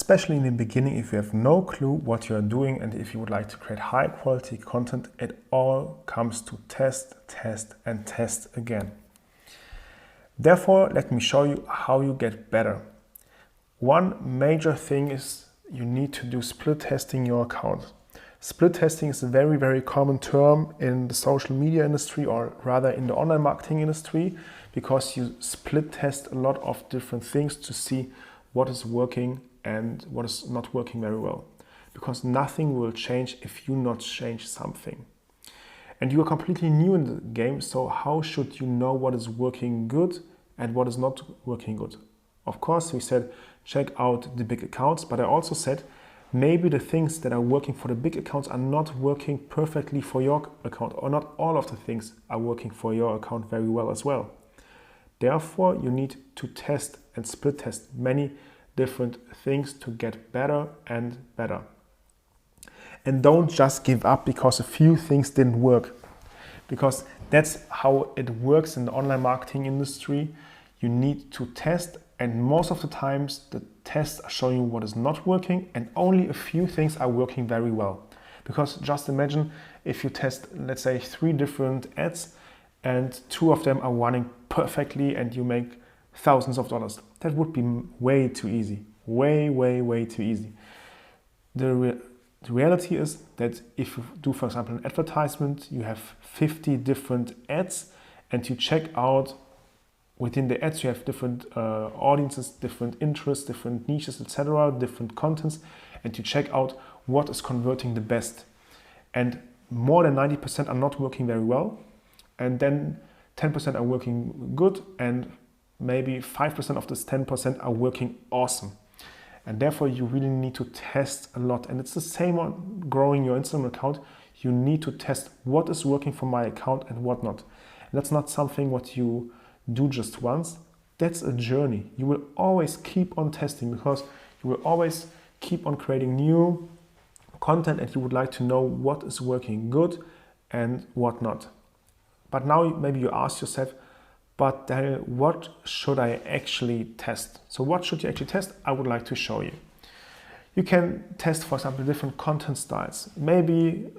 especially in the beginning, if you have no clue what you are doing and if you would like to create high quality content, it all comes to test, test and test again. Therefore, let me show you how you get better. One major thing is you need to do split testing your account. Split testing is a very, very common term in the social media industry, or rather in the online marketing industry, because you split test a lot of different things to see what is working and what is not working very well. Because nothing will change if you not change something. And you are completely new in the game, so how should you know what is working good and what is not working good? Of course, we said check out the big accounts, but I also said maybe the things that are working for the big accounts are not working perfectly for your account, or not all of the things are working for your account very well as well. Therefore, you need to test and split test many different things to get better and better. And don't just give up because a few things didn't work, because that's how it works in the online marketing industry. You need to test, and most of the times the tests are showing you what is not working and only a few things are working very well. Because just imagine if you test, let's say, 3 different ads and 2 of them are running perfectly and you make thousands of dollars. That would be way too easy. Way too easy. The reality is that if you do, for example, an advertisement, you have 50 different ads and you check out within the ads, you have different audiences, different interests, different niches, etc., different contents, and you check out what is converting the best. And more than 90% are not working very well, and then 10% are working good, and maybe 5% of this 10% are working awesome. And therefore, you really need to test a lot. And it's the same on growing your Instagram account. You need to test what is working for my account and what not. And that's not something what you do just once. That's a journey. You will always keep on testing, because you will always keep on creating new content and you would like to know what is working good and what not. But now maybe you ask yourself, but Daniel, what should I actually test? So what should you actually test? I would like to show you. You can test, for example, different content styles. Maybe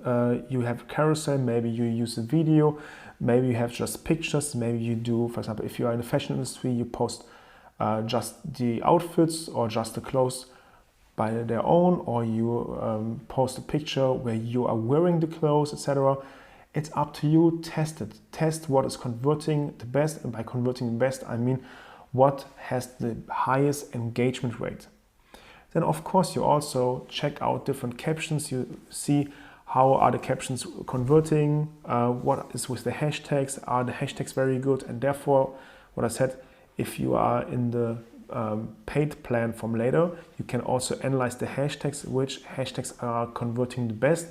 you have a carousel, maybe you use a video, maybe you have just pictures, maybe you do, for example, if you are in the fashion industry, you post just the outfits or just the clothes by their own, or you post a picture where you are wearing the clothes, etc. It's up to you. Test it. Test what is converting the best, and by converting the best, I mean what has the highest engagement rate. Then of course you also check out different captions. You see how are the captions converting, what is with the hashtags, are the hashtags very good, and therefore what I said, if you are in the paid plan from later, you can also analyze the hashtags, which hashtags are converting the best,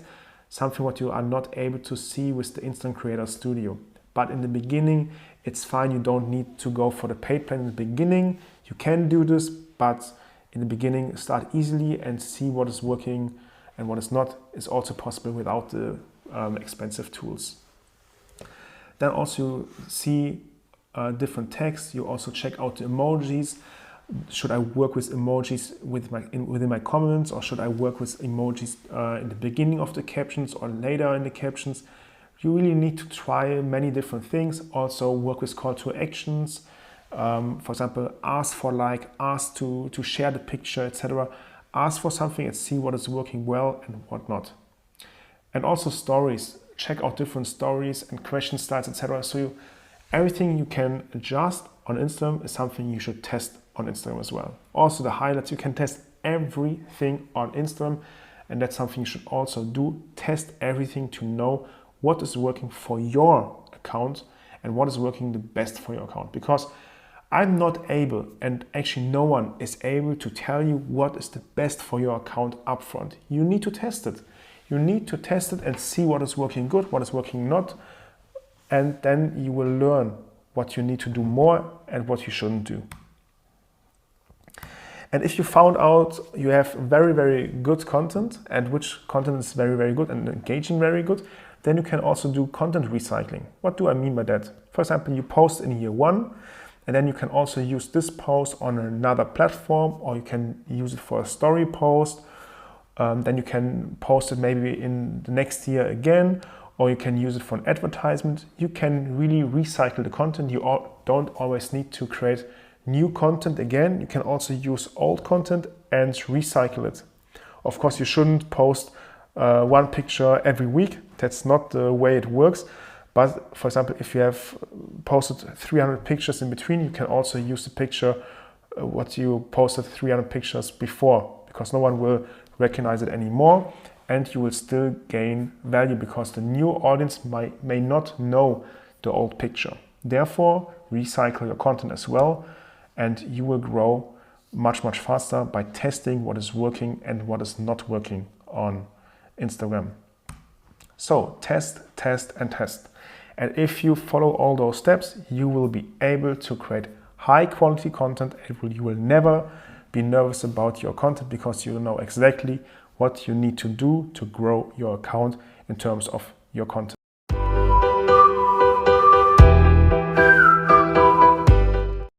something what you are not able to see with the Instant Creator Studio. But in the beginning, it's fine. You don't need to go for the paid plan in the beginning. You can do this, but in the beginning, start easily and see what is working and what is not. Is also possible without the expensive tools. Then also see different text. You also check out the emojis. Should I work with emojis within my comments, or should I work with emojis in the beginning of the captions or later in the captions? You really need to try many different things. Also work with call to actions. For example, ask for like, ask to share the picture, etc. Ask for something and see what is working well and what not. And also stories. Check out different stories and question styles, etc. So everything you can adjust on Instagram is something you should test on Instagram as well. Also the highlights, you can test everything on Instagram, and that's something you should also do. Test everything to know what is working for your account and what is working the best for your account. Because I'm not able, and actually no one is able to tell you what is the best for your account upfront. You need to test it. You need to test it and see what is working good, what is working not, and then you will learn what you need to do more and what you shouldn't do. And if you found out you have very, very good content, and which content is very, very good and engaging very good, then you can also do content recycling. What do I mean by that? For example, you post in year 1, And then you can also use this post on another platform, or you can use it for a story post. Then you can post it maybe in the next year again, or you can use it for an advertisement. You can really recycle the content. You don't always need to create new content again. You can also use old content and recycle it. Of course, you shouldn't post one picture every week. That's not the way it works. But for example, if you have posted 300 pictures in between, you can also use the picture what you posted 300 pictures before, because no one will recognize it anymore, and you will still gain value because the new audience may not know the old picture. Therefore, recycle your content as well, and you will grow much faster by testing what is working and what is not working on Instagram. So test, test, and test. And if you follow all those steps, you will be able to create high quality content. You will never be nervous about your content because you know exactly what you need to do to grow your account in terms of your content.